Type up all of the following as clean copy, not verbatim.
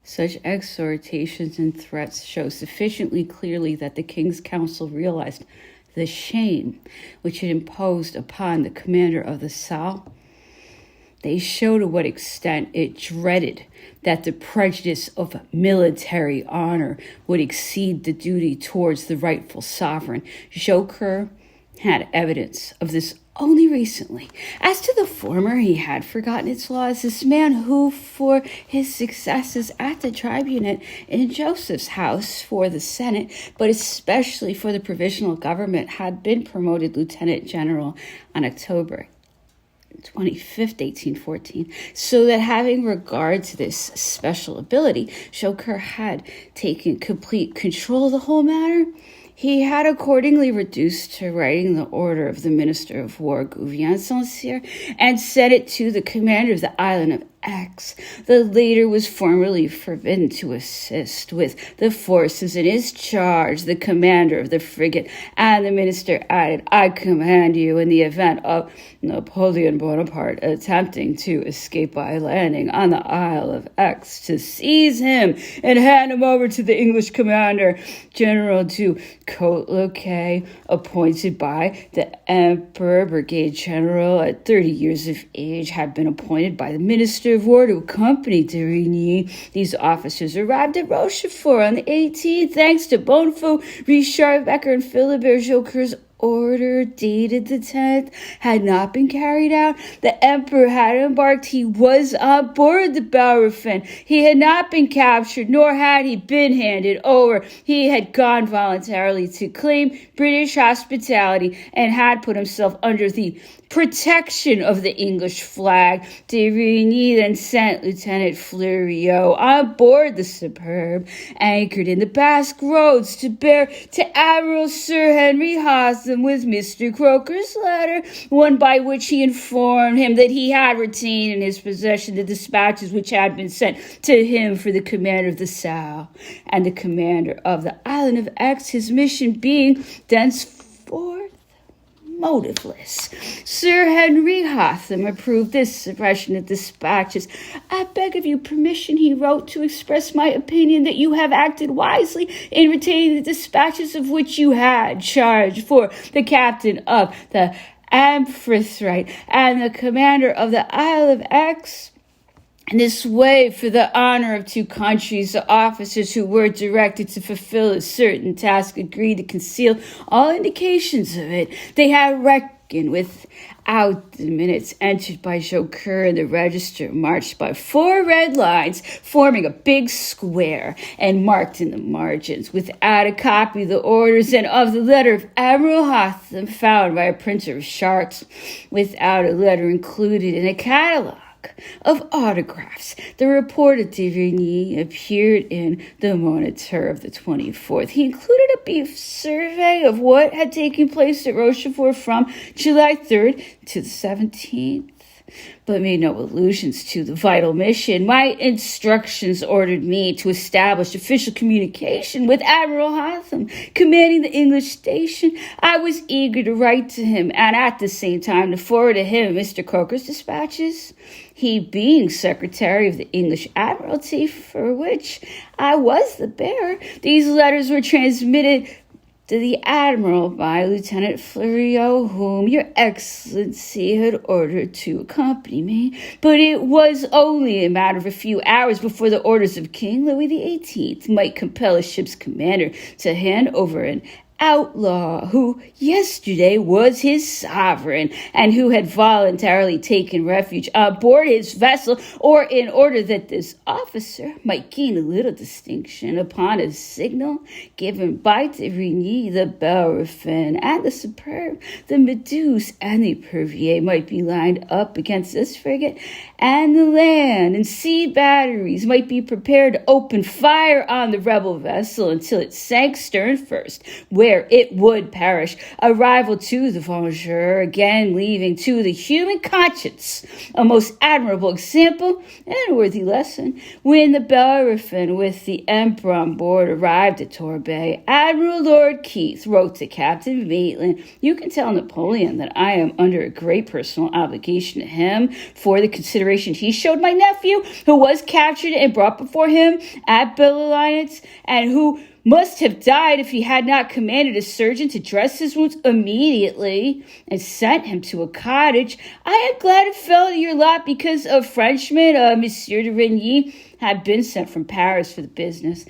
Such exhortations and threats show sufficiently clearly that the King's Council realized the shame which it imposed upon the commander of the Salle. They show to what extent it dreaded that the prejudice of military honor would exceed the duty towards the rightful sovereign. Joker had evidence of this only recently. As to the former, he had forgotten its laws. This man who, for his successes at the tribunate in Joseph's house for the Senate, but especially for the provisional government, had been promoted lieutenant general on October 25th, 1814, so that having regard to this special ability, Joker had taken complete control of the whole matter. He had accordingly reduced to writing the order of the Minister of War, Gouvion Saint-Cyr, and sent it to the commander of the island of Aix. The latter was formally forbidden to assist with the forces in his charge. The commander of the frigate and the minister added, "I command you, in the event of Napoleon Bonaparte attempting to escape by landing on the Isle of Aix, to seize him and hand him over to the English commander, General du Côte-Locquet, appointed by the Emperor. Brigade General at 30 years of age, had been appointed by the Minister of War to accompany de Rigny. These officers arrived at Rochefort on the 18th, thanks to Bonnefoy, Richard, Becker, and Philibert. Joker's order, dated the 10th, had not been carried out. The emperor had embarked. He was on board the Bellerophon. He had not been captured, nor had he been handed over. He had gone voluntarily to claim British hospitality and had put himself under the protection of the English flag. De Rigny then sent Lieutenant Fleuriot on board the Superbe, anchored in the Basque Roads, to bear to Admiral Sir Henry Hotham with Mr. Croker's letter, one by which he informed him that he had retained in his possession the dispatches which had been sent to him for the commander of the Salle and the commander of the island of Aix, his mission being thenceforth motiveless. Sir Henry Hotham approved this suppression of dispatches. "I beg of you permission," he wrote, "to express my opinion that you have acted wisely in retaining the dispatches of which you had charge for the captain of the Amphitrite and the commander of the Isle of Aix. In this way, for the honor of two countries, the officers who were directed to fulfill a certain task agreed to conceal all indications of it. They had reckoned without the minutes entered by Joker in the register, marked by 4 red lines, forming a big square, and marked in the margins, without a copy of the orders and of the letter of Admiral Hotham, found by a printer of Chartres, without a letter included in a catalogue of autographs. The report of de Rigny appeared in the Moniteur of the 24th. He included a brief survey of what had taken place at Rochefort from July 3rd to the 17th, but made no allusions to the vital mission. My instructions ordered me to establish official communication with Admiral Hotham, commanding the English station. I was eager to write to him, and at the same time to forward to him Mr. Croker's dispatches, he being Secretary of the English Admiralty, for which I was the bearer. These letters were transmitted to the Admiral by Lieutenant Fleuriot, whom your Excellency had ordered to accompany me, but it was only a matter of a few hours before the orders of King Louis XVIII might compel a ship's commander to hand over an outlaw who yesterday was his sovereign and who had voluntarily taken refuge aboard his vessel, or in order that this officer might gain a little distinction upon a signal given by de Rigny, the Bellerophon and the Superbe, the Méduse and the Epervier might be lined up against this frigate, and the land and sea batteries might be prepared to open fire on the rebel vessel until it sank stern first, where where it would perish. A rival to the Vengeur, again leaving to the human conscience a most admirable example and a worthy lesson. When the Bellerophon with the Emperor on board arrived at Torbay, Admiral Lord Keith wrote to Captain Maitland, "You can tell Napoleon that I am under a great personal obligation to him for the consideration he showed my nephew, who was captured and brought before him at Belle Alliance, and who must have died if he had not commanded a surgeon to dress his wounds immediately and sent him to a cottage. I am glad it fell to your lot because a Frenchman, Monsieur de Rigny, had been sent from Paris for the business."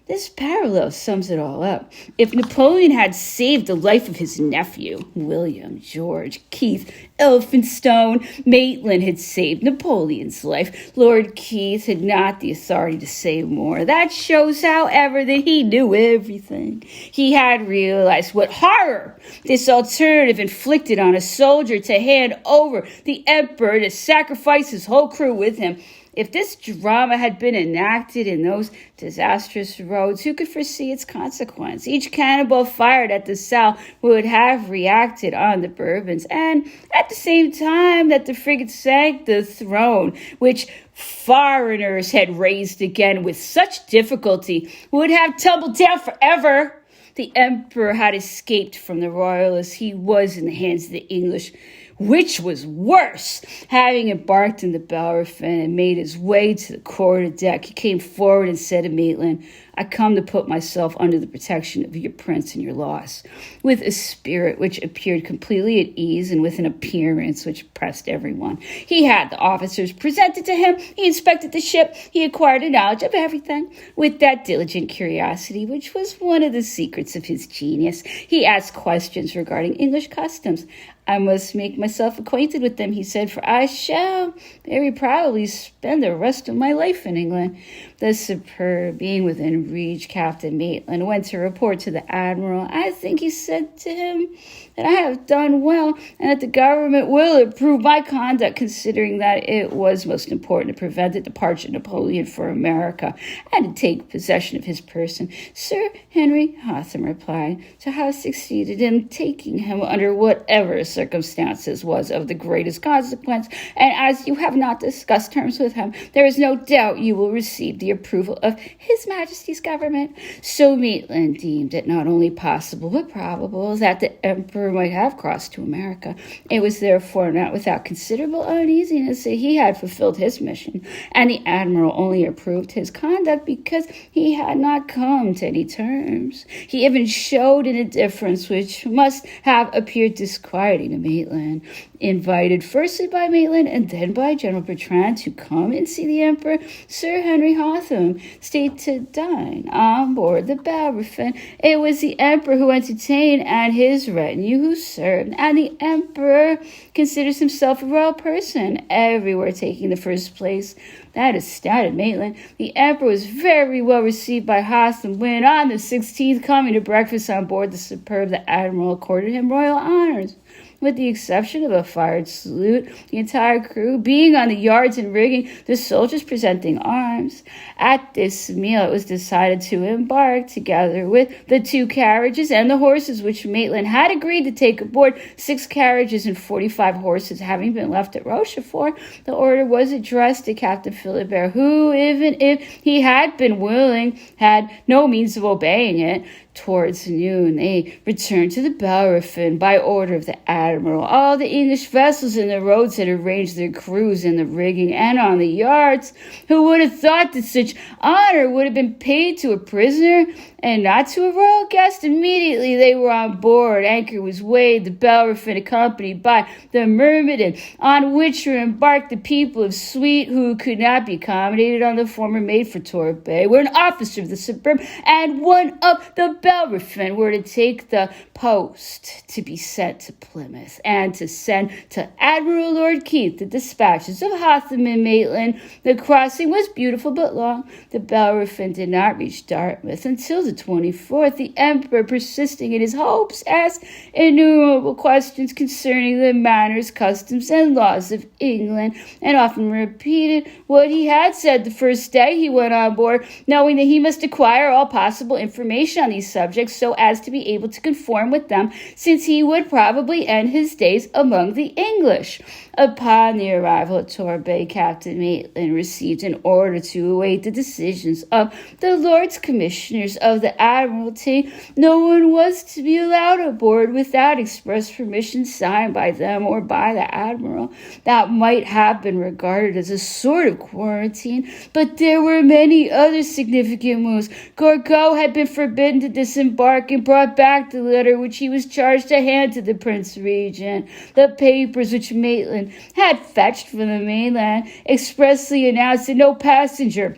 This parallel sums it all up. If Napoleon had saved the life of his nephew, William George Keith Elphinstone, Maitland had saved Napoleon's life. Lord Keith had not the authority to say more. That shows, however, that he knew everything. He had realized what horror this alternative inflicted on a soldier to hand over the emperor to sacrifice his whole crew with him. If this drama had been enacted in those disastrous roads, who could foresee its consequence? Each cannonball fired at the Salle would have reacted on the Bourbons, and at the same time that the frigate sank, the throne, which foreigners had raised again with such difficulty, would have tumbled down forever. The emperor had escaped from the royalists. He was in the hands of the English, which was worse. Having embarked in the Bellerophon and made his way to the quarter-deck, he came forward and said to Maitland, "I come to put myself under the protection of your prince and your loss," with a spirit which appeared completely at ease and with an appearance which impressed everyone. He had the officers presented to him. He inspected the ship. He acquired a knowledge of everything with that diligent curiosity which was one of the secrets of his genius. He asked questions regarding English customs. "I must make myself acquainted with them," he said, "for I shall very probably spend the rest of my life in England." The Superb, being within reach, Captain Maitland went to report to the Admiral. "I think," he said to him, "that I have done well, and that the government will approve my conduct, considering that it was most important to prevent the departure of Napoleon for America and to take possession of his person." Sir Henry Hotham replied, "To have succeeded in taking him under whatever circumstances was of the greatest consequence, and as you have not discussed terms with him, there is no doubt you will receive the approval of His Majesty's government." So Maitland deemed it not only possible but probable that the emperor might have crossed to America. It was therefore not without considerable uneasiness that he had fulfilled his mission, and the admiral only approved his conduct because he had not come to any terms. He even showed an indifference which must have appeared disquieting to Maitland. Invited firstly by Maitland and then by General Bertrand to come and see the emperor, Sir Henry Hotham stayed to dine on board the Bellerophon. It was the emperor who entertained and his retinue who served, and the emperor considers himself a royal person, everywhere taking the first place. That astounded Maitland. The emperor was very well received by Hotham when, on the 16th, coming to breakfast on board the Superb, the admiral accorded him royal honors. With the exception of a fired salute, the entire crew being on the yards and rigging, the soldiers presenting arms. At this meal, it was decided to embark, together with the 2 carriages and the horses which Maitland had agreed to take aboard. 6 carriages and 45 horses having been left at Rochefort, the order was addressed to Captain Philibert, who, even if he had been willing, had no means of obeying it. Towards noon, they returned to the Bellerophon by order of the admiral. All the English vessels in the roads had arranged their crews in the rigging and on the yards. Who would have thought that such honor would have been paid to a prisoner and not to a royal guest? Immediately they were on board. Anchor was weighed, the Bellerophon accompanied by the Myrmidon, on which were embarked the people of Suite who could not be accommodated on the former made for Torbay, where an officer of the Superb and one of the Bellerophon were to take the post to be sent to Plymouth and to send to Admiral Lord Keith the dispatches of Hotham and Maitland. The crossing was beautiful but long. The Bellerophon did not reach Dartmouth until the 24th. The emperor, persisting in his hopes, asked innumerable questions concerning the manners, customs, and laws of England, and often repeated what he had said the first day he went on board, knowing that he must acquire all possible information on these subjects so as to be able to conform with them, since he would probably end his days among the English. Upon the arrival at Torbay, Captain Maitland received an order to await the decisions of the Lords Commissioners of the Admiralty. No one was to be allowed aboard without express permission signed by them or by the Admiral. That might have been regarded as a sort of quarantine, but there were many other significant moves. Gorgo had been forbidden to disembark and brought back the letter which he was charged to hand to the Prince Regent. The papers which Maitland had fetched from the mainland expressly announced that no passenger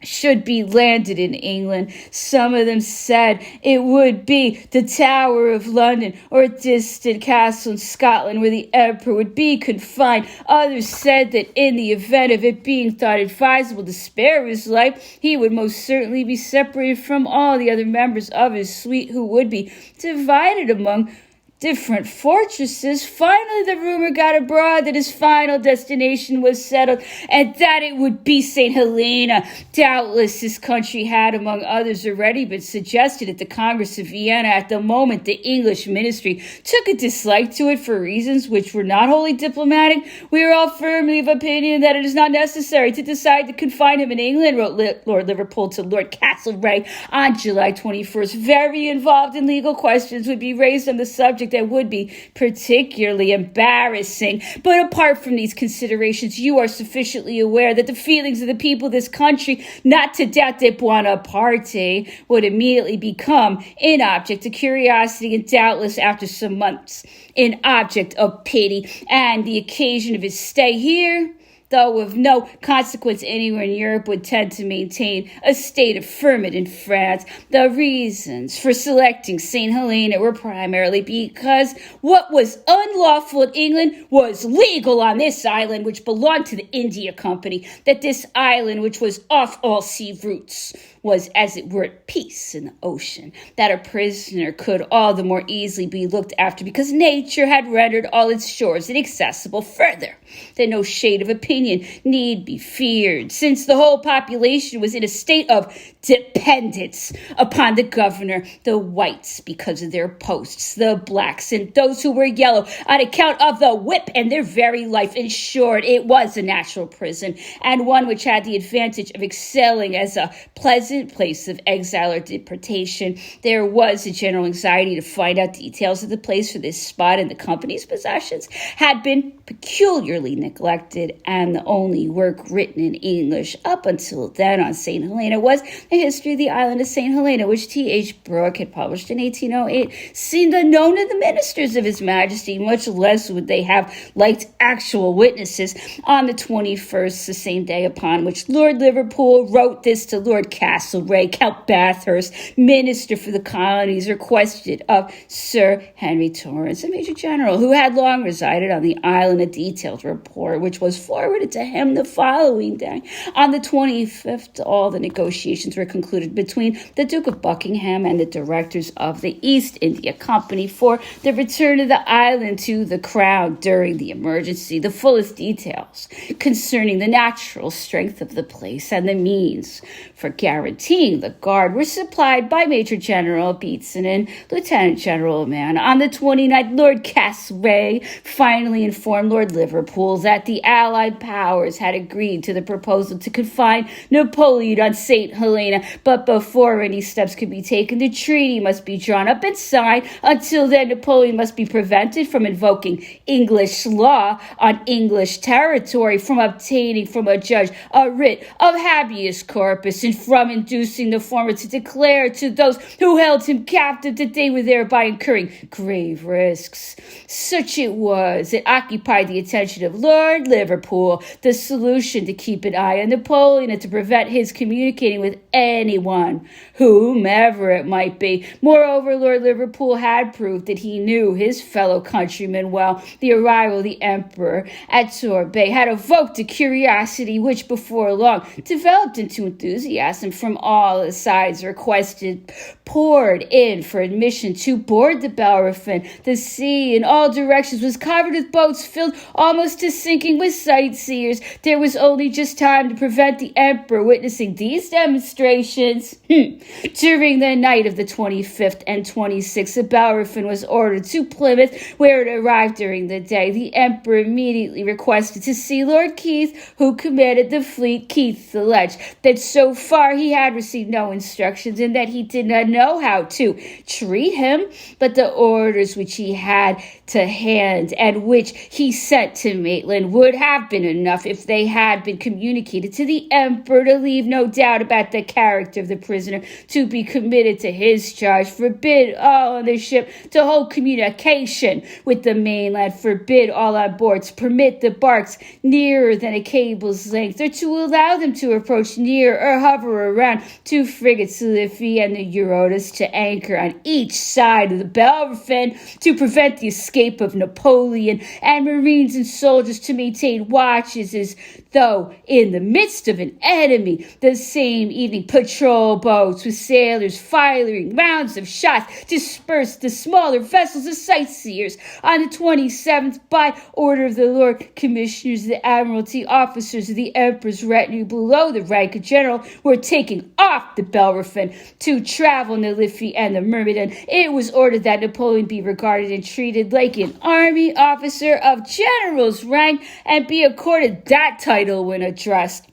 should be landed in England. Some of them said it would be the Tower of London or a distant castle in Scotland where the Emperor would be confined. Others said that in the event of it being thought advisable to spare his life, he would most certainly be separated from all the other members of his suite, who would be divided among different fortresses. Finally, the rumor got abroad that his final destination was settled, and that it would be St. Helena. Doubtless, this country had, among others, already been suggested at the Congress of Vienna. At the moment, the English ministry took a dislike to it for reasons which were not wholly diplomatic. We are all firmly of opinion that it is not necessary to decide to confine him in England, wrote Lord Liverpool to Lord Castlereagh on July 21st. Very involved in legal questions would be raised on the subject that would be particularly embarrassing. But apart from these considerations, you are sufficiently aware that the feelings of the people of this country, not to doubt that Buonaparte, would immediately become an object of curiosity, and doubtless after some months an object of pity. And the occasion of his stay here, though of no consequence anywhere in Europe, would tend to maintain a state of ferment in France. The reasons for selecting St. Helena were primarily because what was unlawful in England was legal on this island, which belonged to the India Company, that this island, which was off all sea routes, was as it were at peace in the ocean, that a prisoner could all the more easily be looked after because nature had rendered all its shores inaccessible. Further, that no shade of opinion need be feared, since the whole population was in a state of dependence upon the governor, the whites because of their posts, the blacks and those who were yellow on account of the whip and their very life. In short, it was a natural prison, and one which had the advantage of excelling as a pleasant place of exile or deportation. There was a general anxiety to find out details of the place, for this spot and the company's possessions had been peculiarly neglected, and the only work written in English up until then on St. Helena was a history of the island of St. Helena, which T.H. Brooke had published in 1808. Seemed unknown to the ministers of His Majesty, much less would they have liked actual witnesses. On the 21st, the same day upon which Lord Liverpool wrote this to Lord Castlereagh, Count Bathurst, Minister for the Colonies, requested of Sir Henry Torrance, a Major General, who had long resided on the island, a detailed report which was forwarded to him the following day. On the 25th, all the negotiations were concluded between the Duke of Buckingham and the directors of the East India Company for the return of the island to the Crown during the emergency. The fullest details concerning the natural strength of the place and the means for guaranteeing the guard were supplied by Major General Beatson and Lieutenant General Mann. On the 29th, Lord Castlereagh finally informed Lord Liverpool that the Allied powers had agreed to the proposal to confine Napoleon on St. Helena, but before any steps could be taken, the treaty must be drawn up and signed. Until then, Napoleon must be prevented from invoking English law on English territory, from obtaining from a judge a writ of habeas corpus, and from inducing the former to declare to those who held him captive that they were thereby incurring grave risks. Such it was that occupied the attention of Lord Liverpool the solution to keep an eye on Napoleon and to prevent his communicating with anyone, whomever it might be. Moreover, Lord Liverpool had proved that he knew his fellow countrymen well. The arrival of the Emperor at Torbay had evoked a curiosity which before long developed into enthusiasm. From all the sides, requested poured in for admission to board the Bellerophon. The sea in all directions was covered with boats filled almost to sinking with sight sightseers. There was only just time to prevent the emperor witnessing these demonstrations. During the night of the 25th and 26th, the Bellerophon was ordered to Plymouth, where it arrived during the day. The emperor immediately requested to see Lord Keith, who commanded the fleet. Keith alleged that so far he had received no instructions and that he did not know how to treat him, but the orders which he had to hand and which he sent to Maitland would have been enough if they had been communicated to the emperor, to leave no doubt about the character of the prisoner to be committed to his charge. Forbid all on the ship to hold communication with the mainland. Forbid all on board to permit the barks nearer than a cable's length, or to allow them to approach near or hover around 2 frigates, the Liffey and the Eurotas, to anchor on each side of the Bellerophon to prevent the escape of Napoleon, and marines and soldiers to maintain watches as though in the midst of an enemy. The same evening, patrol boats with sailors firing rounds of shots dispersed the smaller vessels of sightseers. On the 27th, by order of the Lord Commissioners of the Admiralty, officers of the Emperor's retinue below the rank of general were taken off the Bellerophon to travel in the Liffey and the Myrmidon. It was ordered that Napoleon be regarded and treated like an army officer of general's rank and be accorded that title when addressed.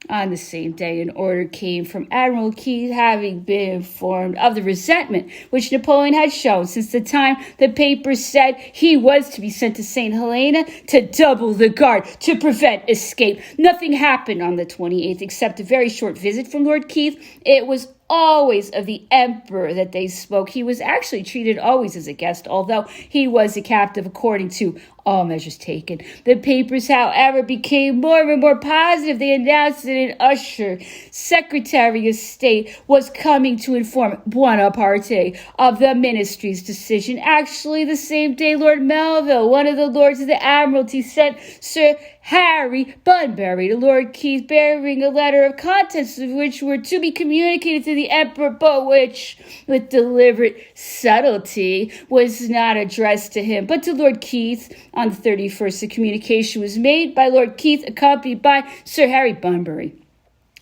On the same day, an order came from Admiral Keith, having been informed of the resentment which Napoleon had shown since the time the papers said he was to be sent to St. Helena, to double the guard to prevent escape. Nothing happened on the 28th except a very short visit from Lord Keith. It was always of the emperor that they spoke. He was actually treated always as a guest, although he was a captive according to all measures taken. The papers, however, became more and more positive. They announced that an usher, Secretary of State, was coming to inform Bonaparte of the ministry's decision. Actually, the same day, Lord Melville, one of the lords of the Admiralty, sent Sir Harry Bunbury to Lord Keith, bearing a letter of contents of which were to be communicated to the emperor, but which, with deliberate subtlety, was not addressed to him, but to Lord Keith. On the 31st, the communication was made by Lord Keith, accompanied by Sir Harry Bunbury.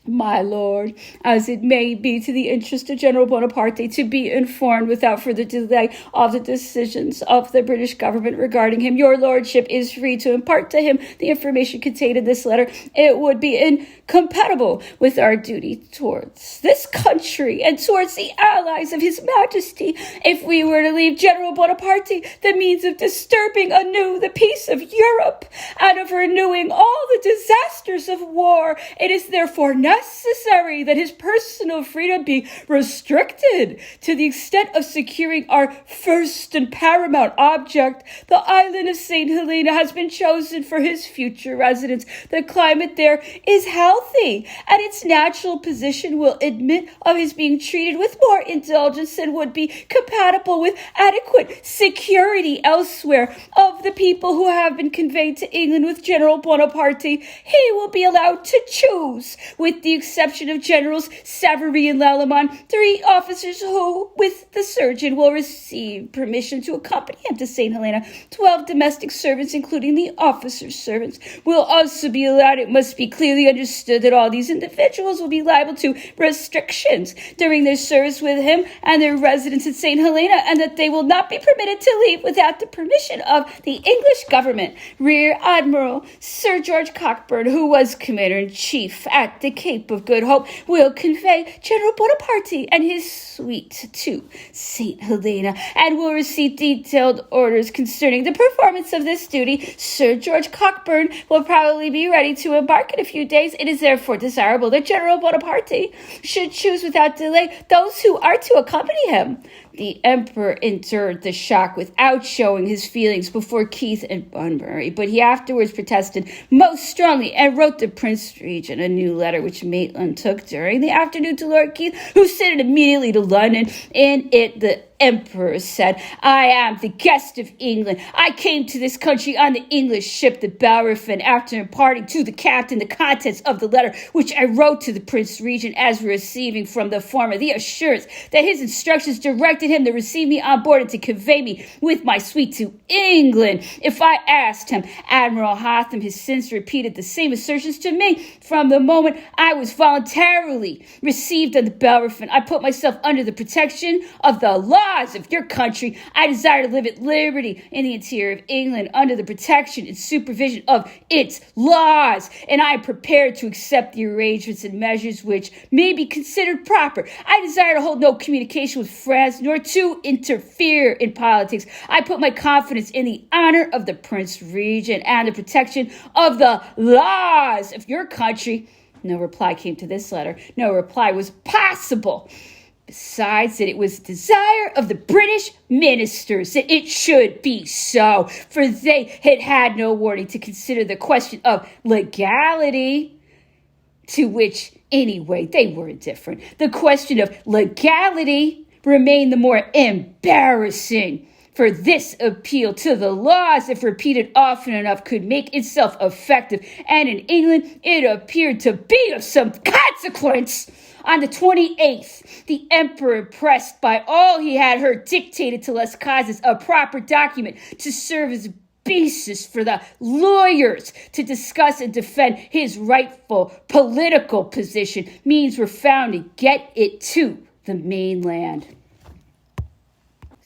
My lord, as it may be to the interest of General Bonaparte to be informed without further delay of the decisions of the British government regarding him, your lordship is free to impart to him the information contained in this letter. It would be incompatible with our duty towards this country and towards the allies of his majesty if we were to leave General Bonaparte the means of disturbing anew the peace of Europe and of renewing all the disasters of war. It is therefore necessary that his personal freedom be restricted to the extent of securing our first and paramount object. The island of St. Helena has been chosen for his future residence. The climate there is healthy, and its natural position will admit of his being treated with more indulgence than would be compatible with adequate security elsewhere. Of the people who have been conveyed to England with General Bonaparte, he will be allowed to choose, with the exception of Generals Savary and Lalemant, 3 officers who, with the surgeon, will receive permission to accompany him to St. Helena. 12 domestic servants, including the officers' servants, will also be allowed. It must be clearly understood that all these individuals will be liable to restrictions during their service with him and their residence at St. Helena, and that they will not be permitted to leave without the permission of the English government. Rear Admiral Sir George Cockburn, who was Commander-in-Chief at the Cape of Good Hope, will convey General Bonaparte and his suite to St. Helena and will receive detailed orders concerning the performance of this duty. Sir George Cockburn will probably be ready to embark in a few days. It is therefore desirable that General Bonaparte should choose without delay those who are to accompany him. The emperor endured the shock without showing his feelings before Keith and Bunbury, but he afterwards protested most strongly and wrote the Prince Regent a new letter which Maitland took during the afternoon to Lord Keith, who sent it immediately to London. In it, the emperor said, I am the guest of England. I came to this country on the English ship, the Bellerophon, after imparting to the captain the contents of the letter which I wrote to the Prince Regent as receiving from the former the assurance that his instructions directed him to receive me on board and to convey me with my suite to England. If I asked him, Admiral Hotham has since repeated the same assertions to me from the moment I was voluntarily received on the Bellerophon. I put myself under the protection of the laws of your country. I desire to live at liberty in the interior of England under the protection and supervision of its laws, and I am prepared to accept the arrangements and measures which may be considered proper. I desire to hold no communication with France, nor to interfere in politics. I put my confidence in the honor of the Prince Regent and the protection of the laws of your country. No reply came to this letter. No reply was possible. Besides, that it was the desire of the British ministers that it should be so, for they had had no warning to consider the question of legality, to which, anyway, they were indifferent. The question of legality remained the more embarrassing, for this appeal to the laws, if repeated often enough, could make itself effective, and in England it appeared to be of some consequence. On the 28th, the emperor, pressed by all he had heard, dictated to Les Cazes a proper document to serve as a basis for the lawyers to discuss and defend his rightful political position. Means were found to get it to the mainland.